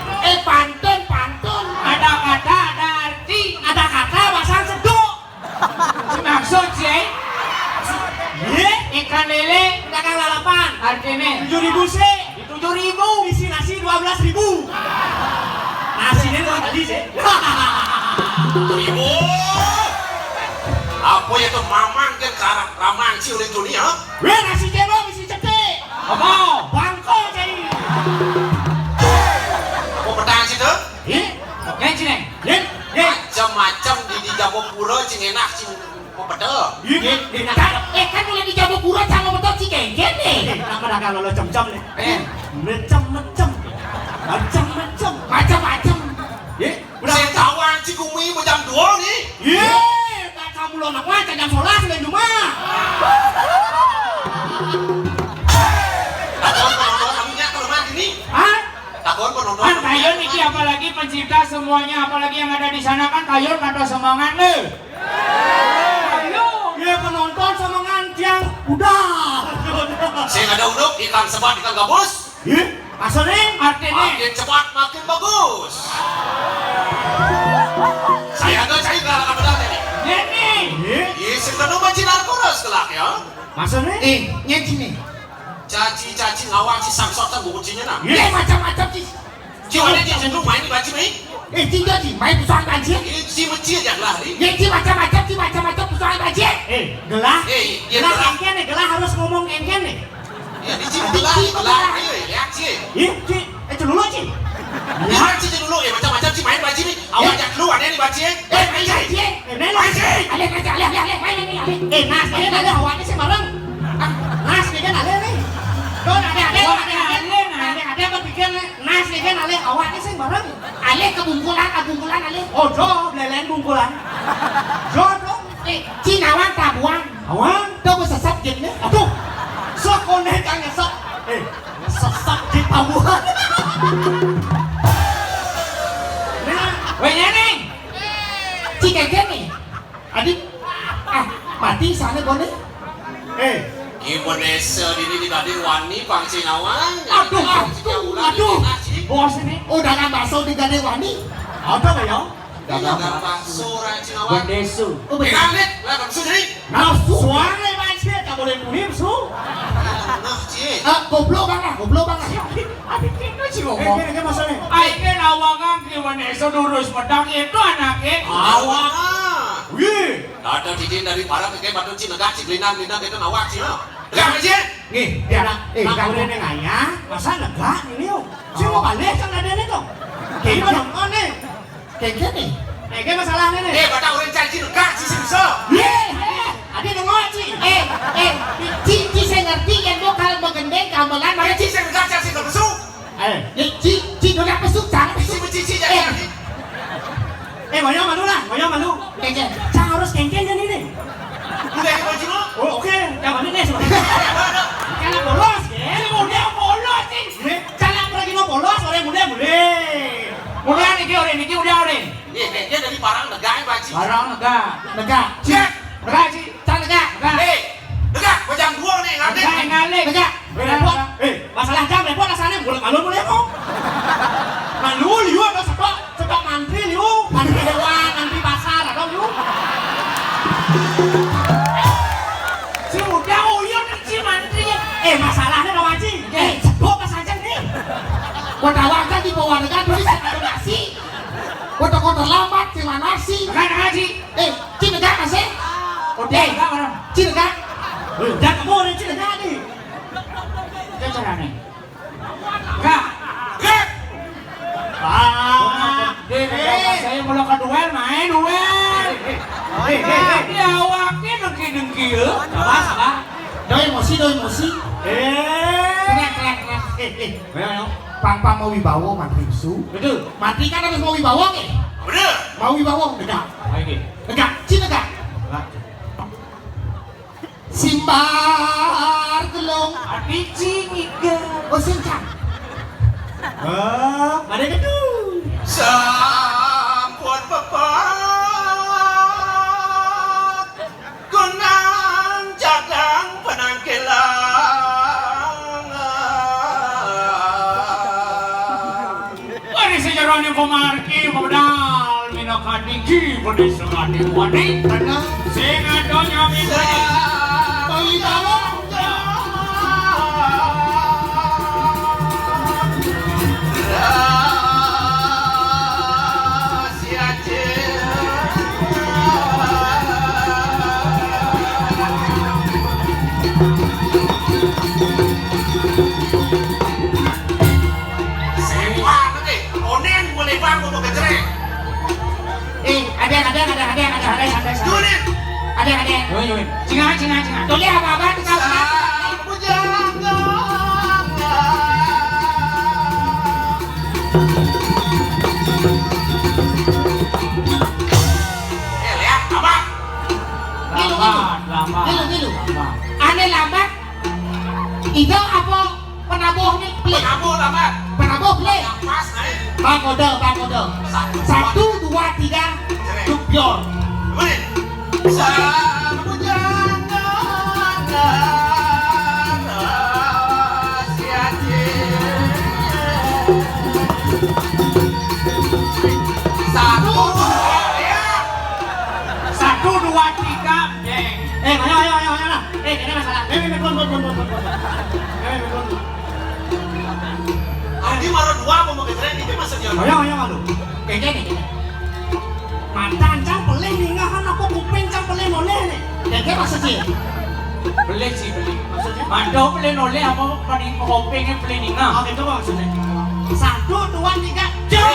S1: Pantun.
S2: Ada kata, ada arti.
S4: Ada kata pasang seduk.
S2: Maksud sih.
S4: Ye.
S2: Ikan lele
S4: Dagang lalapan.
S2: artinya
S4: 7.000 sih.
S2: 7.000.
S4: Isi nasi 12.000. Nasinya dua kali sih.
S5: Ibu, apa itu mamang kan karang ramang sih oleh dunia?
S4: Weh nasi jenggo isi cetek.
S2: Apa?
S4: Bangko jadi.
S5: Apa petang sih tuh?
S4: Ye.
S2: Yang sini.
S4: Ye. Ye.
S5: Macam-macam di Jabopura cing enak cing pedel.
S4: Ye.
S1: Kan mulai di Jabopura sama betul si Genggen nih.
S4: Kenapa dagang lo cem-cem nih?
S5: Eh.
S4: Macam-macam.
S1: Macam-macam.
S4: Ye.
S5: Saya kawan cikumi macam dua nih.
S4: Ye. Tak kamu lo nak macam jam 11 di rumah.
S5: Takon penonton kaminya kalau mandi nih.
S4: Hah?
S5: Takon penonton.
S2: Kan kayon ini apalagi pencipta semuanya, apalagi yang ada di sana kan kayon kata semangat nih. Kayon.
S4: Ye penonton sama ngantiang udah.
S5: Saya nggak ada uduk ikan sebat ikan gabus.
S4: Ye. Asalnya
S2: Artinya.
S5: Makin cepat makin bagus. Saya nggak cari kelak pedal ini.
S2: Ini.
S4: Ye.
S5: Iya, sebenarnya macam narkoras kelak ya.
S4: Maksudnya?
S1: Nyenci nih.
S5: Caci ngawang si samsotan bukucinya nak.
S1: Macam-macam sih.
S5: Ciumannya dia cenderung main di baju main.
S1: Tidak sih, main persoalan banjir.
S5: Ini si mencir yang lari.
S1: Nyenci macam-macam persoalan banjir.
S4: Gelah.
S5: Iya,
S4: Gelah
S5: gelah.
S4: engken nih, gelah harus ngomong engken nih.
S5: Ya, di sini gelar, ayo reaksi.
S4: Ye, Ci. Celulu Ci.
S5: Reaksi dulu ya macam-macam sih main baju ini. Awak jangan keluar nih baju ini.
S1: Main banjir.
S4: Ini lah.
S1: Alih, main.
S4: Nas, ini ada hawannya sih bareng. Nas, ini kan ada nih. Don ada
S3: sih kan alih awaknya sih bareng.
S1: Alih kebungkulan alih.
S3: Oh, jo, lelen bungkulan. Jo, dong.
S1: Cinawan tabuan.
S3: Awan,
S1: Đâu có sạch dịch nữa.
S3: aduh. Sok konek kan ngesok. Sesat di tabuhan. Nah,
S2: Weh Neng.
S1: Chị cái kết này.
S3: adik,
S1: Mati sana gua nih.
S5: Indonesia ini digandeng wani bang Cinawan.
S3: aduh. Bos ini.
S1: Udah kan bakso digandeng wani.
S3: Apa nggak ya?
S5: Dagangan bakso orang Cinawan.
S2: Bendesu.
S5: Pegang nih, lah bakso jadi.
S3: Nafsu. Suara macet, tak boleh kunim su.
S5: Nah, cie.
S1: Goblok banget.
S2: Adik kita sih ngomong.
S3: Ini masalahnya.
S2: Aike lawakan ke Bendesu lurus pedang itu anaknya.
S5: Awak.
S3: Wih.
S5: Ada dijin dari barang kayak batu Cina gak ciklinang itu nawak Cina. Pegang aja.
S3: Nih, biar tak boleh nengaya. Masa lega ini yuk. Saya mau balik kan ada nih tuh. Kayak nonton nih.
S1: Cái kết này.
S3: Kayak masalahnya nih.
S5: Batang orang cari Cina gak sih bisa.
S3: Adik nengok sih.
S1: Chị sẽ ngerti yang gua kalau mengendeng gamelan
S5: Mana
S1: mana
S5: sih saya gak cari Cina besuk.
S1: chị nó đã besuk chẳng.
S5: Cici jadi.
S3: Banyak malu.
S1: Cái gì?
S3: Cang harus kengken dan ini.
S5: Udah yang baju lo.
S3: Oh, oke. Yang mana nih sebenarnya? Kalau bolos, ya.
S2: Muda bolos sih.
S3: Kalau lagi mau bolos, orang muda boleh.
S2: Muda niki udah orang.
S5: Dia dari barang negara baju.
S2: Barang negara.
S1: Negak.
S5: Cek.
S2: Negara sih.
S1: Sang negak.
S5: Negara macam dua nih ngerti.
S2: Negara ngalih.
S1: Negak.
S3: Repot. Masalah jam repot rasanya boleh boleh kok. Malu liu atau sepak mantri liu. Mantri hewan, mantri pasar atau liu.
S2: Si muda uyun si mantri.
S3: Masalahnya Pak Haji. Sebut pas aja nih.
S1: Gua tawarkan di bawah negak terus ada nasi. Gua toko terlambat si mana sih?
S2: Negara sih.
S1: Chị negak masih?
S2: Udah enggak mana?
S1: Chị negak.
S3: Jangan kamu orang Cina nih.
S2: Dia cara nih. Enggak. Saya mau ke duel main duel. Dia awaknya dengki ya.
S3: Sabar.
S1: Đôi emosi. Keren. Pang mau wibawa mantri su.
S3: Betul.
S1: Mantri kan harus mau wibawa nih.
S5: Bener.
S1: Mau wibawa negak.
S2: Lagi.
S1: Negak. Chị negak. Simbar gelung.
S2: Adici iga.
S1: Oh sincang.
S3: Ada gitu.
S5: Sampun pepat kunang jadang penangkilan.
S2: Ini sejarah ni pemarki pemedal minakadiki pada sengadi wadi.
S1: Karena
S2: Sengadonya bisa.
S1: mau wibawa.
S2: Ada. Cina.
S1: Tuh lihat apa tuh kau.
S5: Lihat apa?
S1: Gilu. Aneh lambat. Itu apa penabuhnya pelik. Penabuh pelik.
S5: Pas naik.
S1: Bangkode. 1, 2, 3. Dupior.
S5: Bener. Sapu jangan sia-sia.
S2: 1, 2, 3, geng.
S3: Ayo. Ini masalah.
S5: Adi maro dua mau ngetrend itu masa dia.
S3: Ayo malu.
S1: Kayak
S3: Mantan cang pelih nih nggak kan aku kuping cang pelih boleh nih.
S1: Kayak maksudnya.
S2: Beli. Mando beli noleh apa paling kopengnya beli ningah.
S3: Oke itu maksudnya. 1, 2, 3. Jom.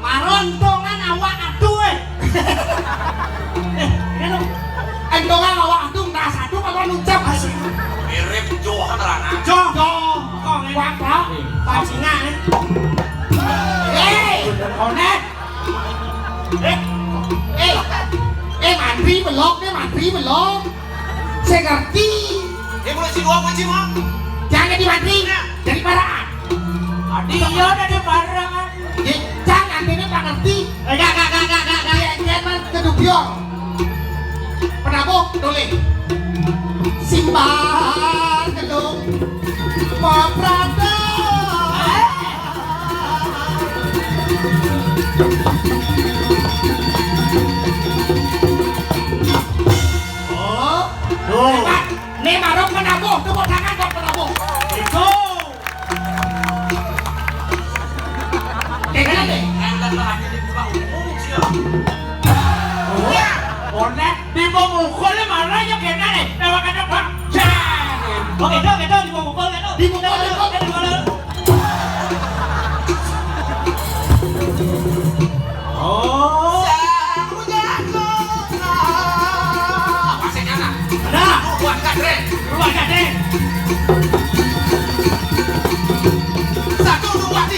S3: Marontongan awak aduh. Ini
S1: Anh đâu ngang awak aduh nah 1 kalau nucap hasil.
S5: Mirip Johan Rana.
S3: Jom. Kok ini
S1: Quang đó.
S3: Pak singa nih.
S2: Onet.
S3: Mantri belok nih, mantri belok. Saya ngerti.
S5: Mulai si dua kunci mau.
S3: Jangan di mantri, jadi paraan.
S2: Iya dari barangan.
S3: Jangan ini pak ngerti. Gak. Jangan kedubyong. Penabuh, tulis. Simba gelung, Prada. Nih marok penabuh, tepuk tangan buat penabuh.
S2: Itu.
S3: Kayak deh.
S2: Onet di bawah mukulnya marahnya kayak gini. Lewat kena pak. Oke, itu di bawah mukul itu.
S3: Di mukul.
S2: Oh.
S5: Masih nyana.
S2: Ada.
S5: Buat kadre.
S2: Ruang kadre.
S5: 1, 2,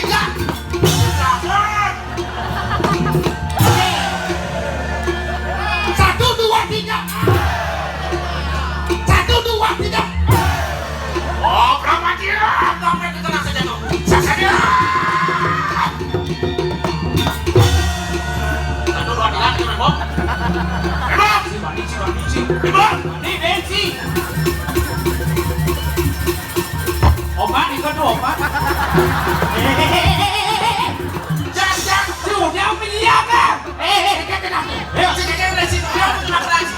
S5: 3. Oh, berapa dia? Sampai ke tengah saja tuh. Sasaran. 1, 2, 3, kita bom. Bom. Bom.
S2: Ini bensin. Obat ikut tuh obat.
S5: Jangan.
S2: Sudah menyiapkan.
S3: Kenapa?
S5: Si kakek udah situ. Dia mau kena lagi.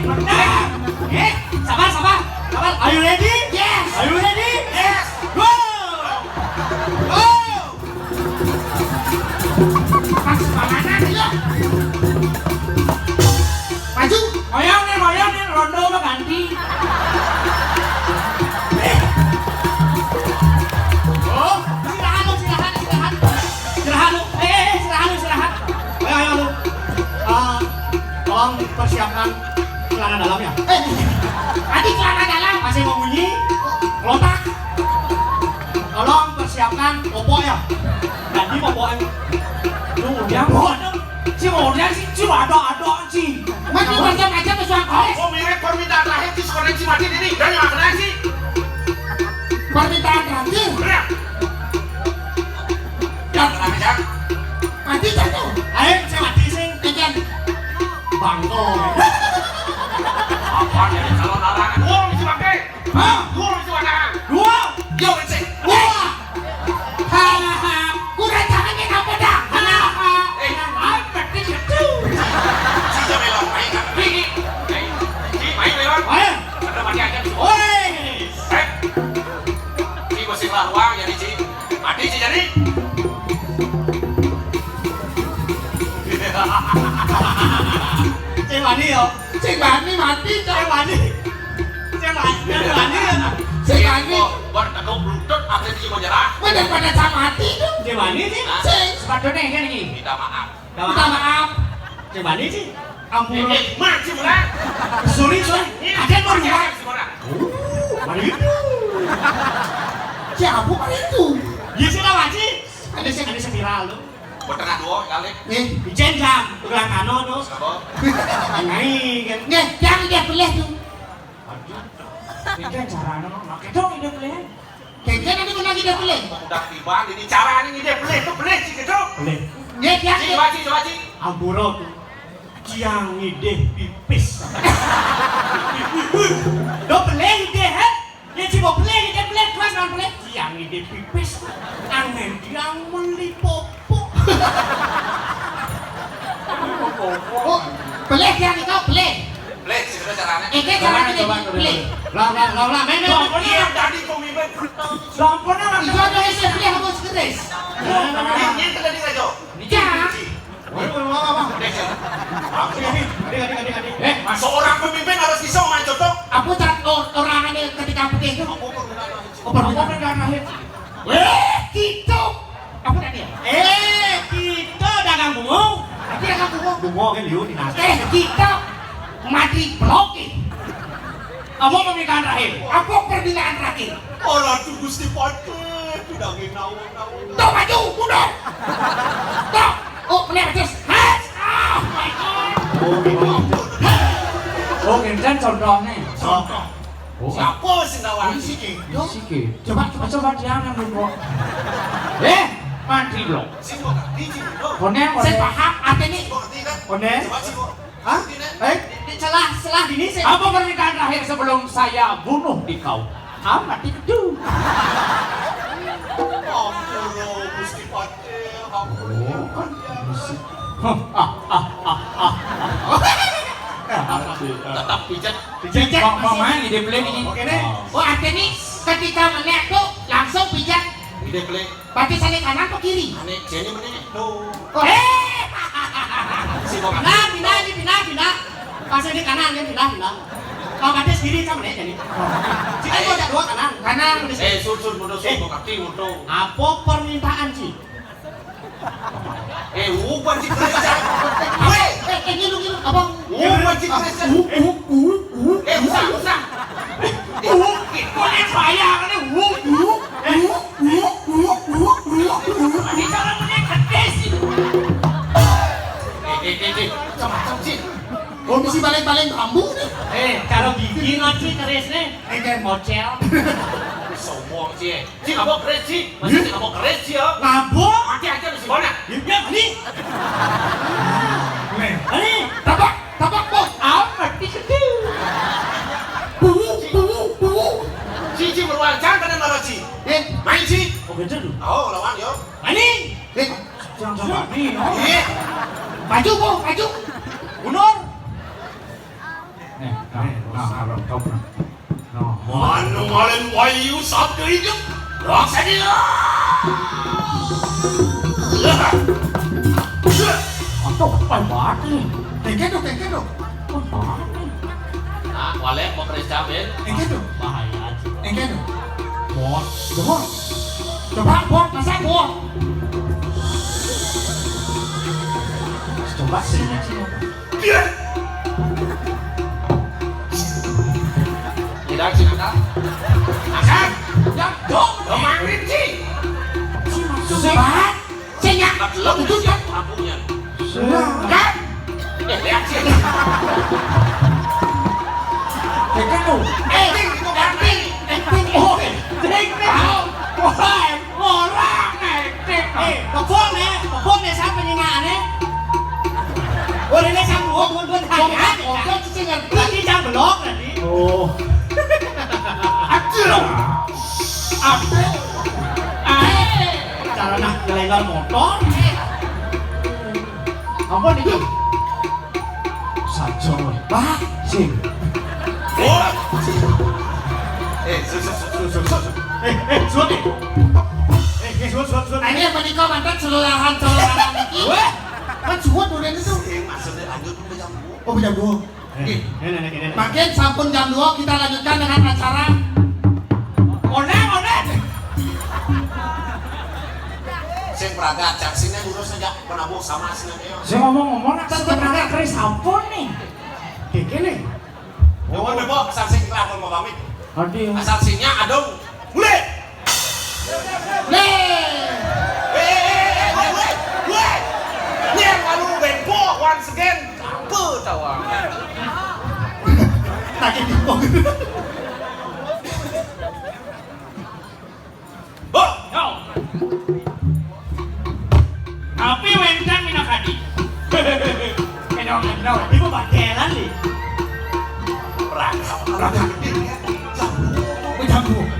S2: Menang. Sabar. Are you ready?
S3: Yes.
S2: Are you ready?
S5: Yes.
S2: Go.
S3: Pas mana dia? Maju.
S2: Moyang nih, rondo mah ganti.
S3: Oh, silakan.
S2: Istirahat. Ayo lu. Tolong persiapkan celana dalamnya.
S3: Tadi celana dalam.
S2: Masih mau bunyi? Kelotak. Tolong persiapkan popoknya. Ganti popoknya. Lu udah bodoh. Si udah sih cuma ada sih.
S3: Mana macam-macam pesuang koles.
S5: Oh, mirip permintaan lahir di sekolah si Martin ini. Dan yang kena sih.
S3: Permintaan terakhir.
S5: Benar. Yang kena aja.
S3: Mati jatuh.
S2: Ayo, saya mati sih.
S3: Ejen.
S2: Bangko.
S5: Apa jadi calon larangan? Dua mesti pakai. Dua mesti warnaan.
S2: Dua.
S5: Yo, mesti.
S3: Wah. Hahaha. Kurang jangannya apa dah? Hahaha.
S2: Apa sih itu?
S5: Si Jamila main kan? Si main lewat.
S2: Ayo.
S5: Ada mati aja.
S2: Oi.
S5: Si masih laluang jadi si. Mati si jadi.
S2: Cek mani yo.
S3: Cik Bani mati.
S2: Cek mani. Cek mani.
S3: Cik Bani.
S5: Buat takut berutut atau di menjerah.
S3: Mana pada tak mati tu?
S2: Cek mani sih.
S3: Cik.
S2: Sepatutnya kan lagi.
S5: Minta maaf.
S3: Minta maaf.
S2: Cek mani sih. Ampun.
S5: Mana sih mulai?
S2: Sorry.
S5: Ada yang berbuat.
S2: Mari itu.
S3: Siapa kali itu?
S2: Ya sudah wajib.
S3: Ada sih.
S2: Ada spiral lu.
S5: Bertengah dua kali.
S3: Nih.
S2: Ijen jam. Tulang kano tuh.
S5: Sabo.
S2: Naik kan.
S3: Nih, yang dia pilih tu.
S2: Ijen cara no. Makai dong ide boleh.
S3: Kayaknya nanti kau lagi dia pilih.
S5: Udah tiba ini cara ini dia beli itu beli sih gitu.
S2: Boleh.
S3: Nih, yang
S5: Si
S3: dia.
S5: coba sih.
S2: Ampuro tuh. Ciang ide pipis. Do boleh ide he? Ya cuma boleh ide boleh kelas non boleh. Ciang ide pipis. Angin diang melipopo.
S3: Oh, pilih yang itu pilih.
S5: Beli sih sudah caranya.
S3: Ini cara pilih. Pilih.
S2: Lah, main.
S5: Iya tadi pemimpin.
S2: Lampunya
S3: Itu ada isi pilih harus keris.
S5: Ini tadi aja.
S3: Ya.
S5: Seorang pemimpin harus bisa main contoh.
S3: Aku tak orang ini ketika putih itu. Gitu. Aku tak dia.
S2: Kita dagang bungo.
S3: Tapi dagang bungo.
S2: Bungo kan liu di nasi.
S3: Kita mati blokir.
S2: Apa pernikahan terakhir?
S3: Apa pernikahan terakhir?
S5: Ora tuh Gusti Pati. Tidak nawang-nawang.
S3: Tuh maju, mundur. Tuh. Oh, melihat terus. Has. Oh my God.
S2: Oh, Gendan contohnya.
S3: Contoh.
S2: Oh,
S5: Siapa sih nawang?
S3: Ini sih, Yo.
S2: Siki.
S3: Coba.
S2: Dia yang dulu. Mati lo.
S5: Sing kok ngerti sih lo.
S2: Konen.
S3: Saya paham artinya.
S5: Kok ngerti kan?
S2: Konen.
S5: Coba sih kok.
S3: Hah? Di celah ini saya.
S2: Apa pernikahan terakhir sebelum saya bunuh di kau? Mati kedu.
S5: Ampun Gusti Pati. Ampun. Tetap pijat.
S3: Pijat
S2: Mau
S3: masih.
S2: main ide beli ini.
S3: Oke deh. Oh artinya ketika melihat tuh langsung pijat.
S5: Ide play.
S3: Berarti saya kanan atau kiri?
S5: Ane jene meneh. No.
S3: Oh,
S5: Sing kok
S3: pindah. Pasnya di kanan kan pindah. Kalau mati sendiri sama nih jadi. Jika itu ada dua kanan.
S5: sur mundur sur kok ngerti mundur.
S3: Apa permintaan sih?
S5: Bukan sih gereja. Weh,
S3: Gini abang.
S5: bukan sih gereja. Usah.
S2: Konen saya kan Di cara meneh gede sih.
S5: Macam-macam sih.
S3: Oh mesti balik-balik bambu nih.
S4: Kalau gigi nanti kerisnya mocel.
S5: Sombong sih. Sih nggak mau keres sih. Masih nggak mau keres sih ya.
S3: Ngabuk.
S5: Mati aja lu si Bona.
S3: Ya ini. Ini tabak bos.
S2: Mati kedu.
S3: Buhu.
S5: Cici beruang jangan kena marah Ci. Main sih.
S2: Oh, gitu dulu.
S5: Oh lawan yo.
S3: Ini.
S2: Jangan sama nih.
S5: Iya.
S3: Maju. Mundur.
S2: Kau pernah.
S5: Manu ngalen wayu saat kehidup. Raksa dia.
S2: Atau apa mati?
S3: Tengkedo.
S5: Nah, wale mau keres jamin.
S3: Tengkedo.
S5: Bahaya aja.
S3: Tengkedo. Bos. Coba bos, masa bos.
S2: Coba sih.
S5: Dia. Tidak sih angkat. Angkat. Dong. Main sih.
S3: Coba. Senyak.
S5: Belum
S3: Itu kan.
S5: lampunya.
S3: Kan.
S5: Lihat sih.
S2: Tengkedo.
S3: Pokok nih sampai nyingaannya. Oh ini sampai buat hanya. Pokok cici ngerti.
S4: Nanti jam belok nanti.
S2: Oh.
S4: Cara nak jalan motor.
S2: Apa nih? Sajo.
S3: Bah.
S2: Sing.
S5: Oh.
S4: Suami.
S3: Nah ini yang menikah mantan celulahan ini. Kan suat udah itu.
S5: Maksudnya lanjut ke jam 2.
S3: Oh jam 2. Makin sampun jam 2 kita lanjutkan dengan acara Onen.
S5: Sing peragat jaksine lurus saja penabuh sama aslinya.
S2: Saya ngomong sebenarnya keris ampun nih.
S3: Kene.
S5: Ngomong bebo asal sing kelakon mau pamit.
S2: Aduh.
S5: Asal singnya adong. Mulai. Nih kalau bebo once again. Apa tawang?
S3: Lagi dipong.
S5: Oh,
S2: Tapi wendang minakadi.
S4: Kenal. Ibu bagelan nih.
S5: Raga gede ya.
S3: Jam 2.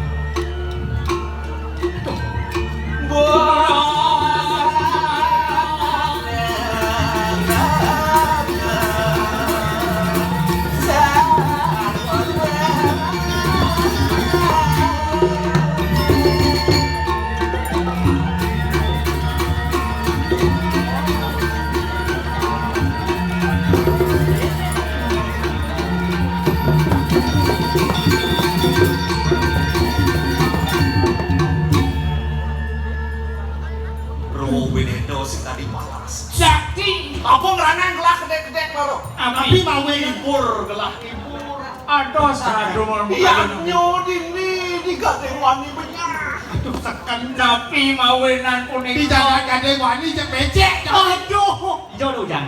S5: Rubenedo sing tadi malas.
S2: Sakti.
S5: Apa ngeranang gelah gede-gede loro.
S3: Tapi mau
S5: Libur gelah libur.
S2: Aduh, salah rumor
S5: Yang nyodin nih di gading wangi banyak.
S3: Aduh sekan
S2: Tapi mawinan
S3: di
S2: punika.
S3: jalan gading wani jeung becek.
S2: Aduh, hijau ada hujan.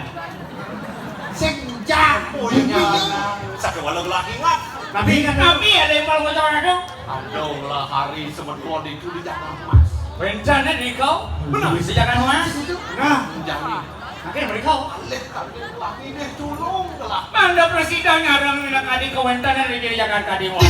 S3: Sing jak.
S5: Oh iya. Sakit walau lagi nggak?
S2: Tapi ada yang malu macam itu.
S5: Aduh lah hari semeton itu di jangan emas.
S2: Rencana di kau, benar bisa jangan mas.
S3: Nah,
S5: Jangan.
S2: Akhirnya mereka.
S5: Alek lagi deh tulung lah.
S2: Anda presiden ngarang minat adik kawentan dari jadi Jakarta di Wah.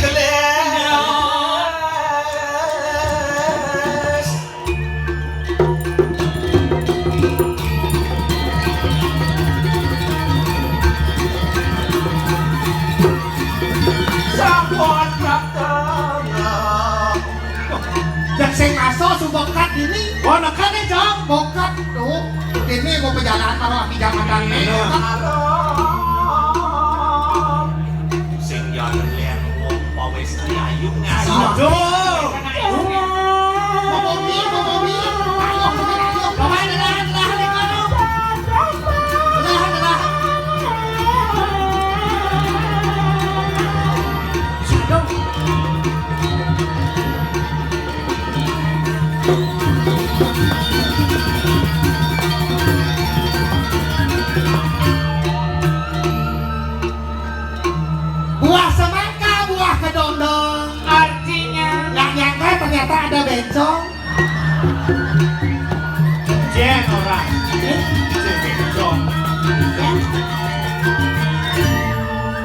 S5: Sampun pratengah.
S3: yang sing masuk subokat ini. Oh, nekan nih, Jong. Bokat tuh. Ini mau perjalanan kalau lagi zaman ini.
S5: Sing jalan lihat wong pawis ayu ngasih.
S2: Aduh.
S3: Bobomi. Ayo, ayo. Kemana dah? Buah semangka, buah kedondong.
S2: Artinya
S3: Nggak nyangka ternyata ada bencong.
S2: jen orang. Bencong.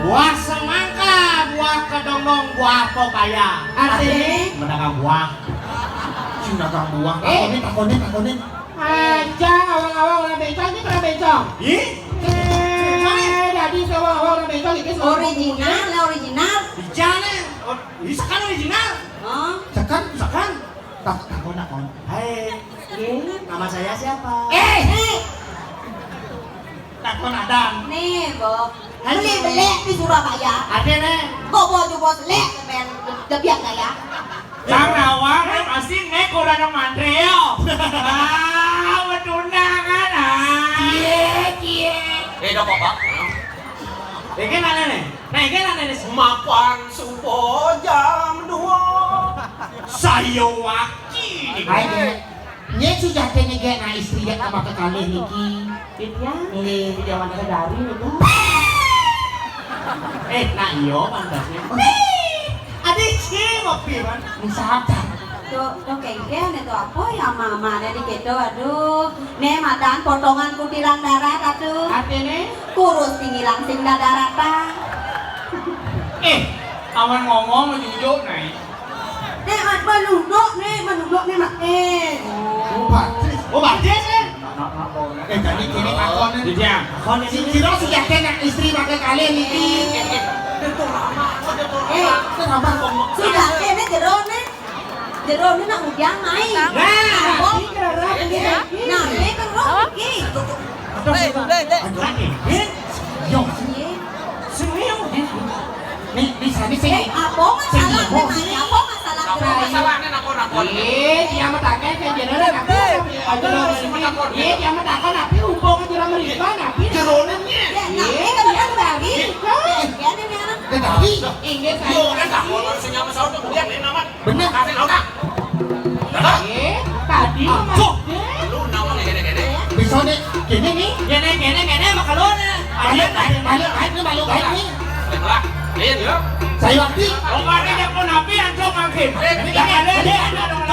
S2: Buah semangka, buah kedondong, buah pepaya.
S3: Artinya?
S2: Mendagang buah.
S3: Sudah kang buah. Takonin.
S6: Anjang awal-awal orang bencong ini pernah bencong.
S2: Ih,
S6: Jadi awal-awal orang bencong ini
S7: Original.
S2: bicara. Oh, ini sekarang original.
S7: Oh,
S3: Sekan.
S2: Sekarang.
S3: Takon.
S2: Hai,
S7: ini.
S2: nama saya siapa?
S3: Takon Adam.
S7: Nih, Bob. Beli di Surabaya.
S2: Ada nih.
S7: Kok mau selek men debiak gak ya?
S2: Karawang pasti nek kurang mandreo. Wedunangan cie.
S5: Dok Bapak.
S2: Iki mana nih? Nah, iki mana nih?
S5: Mapan subuh jam 2.
S2: Saya waki.
S3: Hai deh. Nya sudah kene ge na istri ya sama kekali niki.
S6: Ya,
S3: Nggih,
S6: di Jawa Dari itu.
S2: Nah iyo pantasnya. Adik sih ngopi man.
S3: Misalkan.
S7: Tuh kengken itu apa ya mama dari gitu aduh. Nih madan potongan kutilang darat aduh.
S6: Artinya
S7: Kurus tinggi langsing darat ta.
S2: Awan ngomong menjujuk nih.
S7: Nih menunduk nih mak.
S3: Obat.
S2: sih.
S3: Jadi kini takon.
S2: Dijam.
S3: Si Ro sudah kene istri pakai kali niki. Kenapa kok?
S7: Sudah kene jero nih nak ujang main.
S2: Nah.
S7: Nah, ini kan roh gitu.
S3: Yo,
S7: Iya.
S2: Senyum.
S3: nih bisa nih sing.
S7: Apa masalah nih? Apa masalah gerai?
S5: Masalahnya nakon.
S6: dia matake kan jenere napi. Dia matake napi umpong jero mereka napi.
S5: Jeronnya.
S7: Ya, napi kan udah bagi. Ya, ini anak.
S3: Tetapi
S6: Inggih
S5: Yo
S6: saya.
S5: kan nakon sing nyama saut kemudian ini nama.
S3: bener.
S5: Kasih otak.
S6: Tadi
S5: Lu nama gede-gede.
S3: Bisa nih kini nih.
S2: Gene makalon.
S3: Balik nih.
S5: Lah, lihat ya.
S3: Saya waktu.
S2: Obatnya pun napi anjong mangkin. Ini ada dong.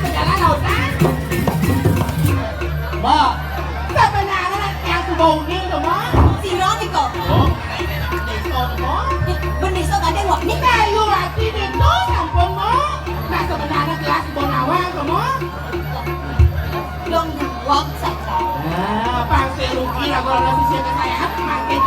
S6: jalan lautan.
S3: Mbak.
S6: Sebenarnya yang kubongnya semua.
S7: Si Roni kok. Benih sok ada wak nih.
S6: Kayu hati itu sampun mo. Nah sebenarnya kelas bonawang semua.
S7: Dong wak saja.
S6: Pasti rugi lah kalau nasi siapa saya makin